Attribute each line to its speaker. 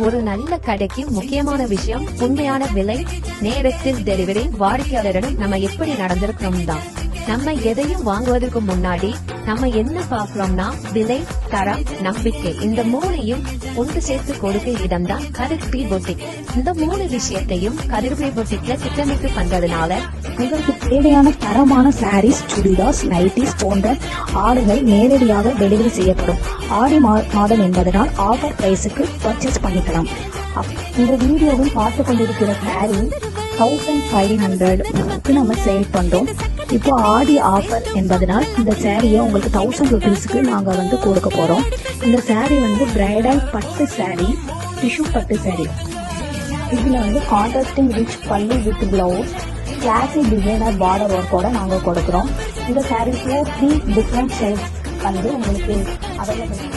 Speaker 1: ஒரு நல்ல கடைக்கு முக்கியமான விஷயம் உண்மையான விலை, நேரத்தில் டெலிவரி, வாடிக்கையாளரிடம் நம்ம எப்படி நடந்திருக்கோம் தான். நம்ம எதையும் வாங்குவதற்கு முன்னாடி நம்ம என்ன பாக்குறோம்னா விலை, தரம், நம்பிக்கை, இந்த மூணையும் ஒன்று சேர்த்து கொடுக்க இடம் தான் கதிர் பி பொட்டிக். இந்த 3 விஷயத்தையும் கதிர் பி பொட்டிக்ல திட்டமிட்டு பண்றதுனால
Speaker 2: உங்களுக்கு தேவையான தரமான சாரீஸ், சுடிதார்ஸ், நைட்டிஸ் போன்ற ஆடைகள் நேரடியாக டெலிவரி செய்யப்படும். ஆடி மாதம் என்பதனால் ஆஃபர் பிரைஸுக்கு பர்ச்சேஸ் பண்ணிக்கலாம். இந்த வீடியோவில் பார்த்து கொண்டிருக்கிற சாரீ 1500 நம்ம சேல் பண்றோம். இப்போ ஆடி ஆஃபர் என்பதனால் இந்த சாரியை உங்களுக்கு 1000 rupeesக்கு நாங்க கொடுக்க போறோம். இந்த சாரி பிரைடல் பட்டு சாரி, டிஷ்யூ பட்டு சாரி. இதுல கான்ட்ராஸ்டிங் ரிச் பல்லு வித் பிளவுஸ், கிளாசி டிசைனர் பார்டர் ஒர்க்கோட நாங்க கொடுக்குறோம். இந்த சாரீஸ்ல 3 டிஃப்ரெண்ட் ஷேட்ஸ் உங்களுக்கு அவைலபிள்.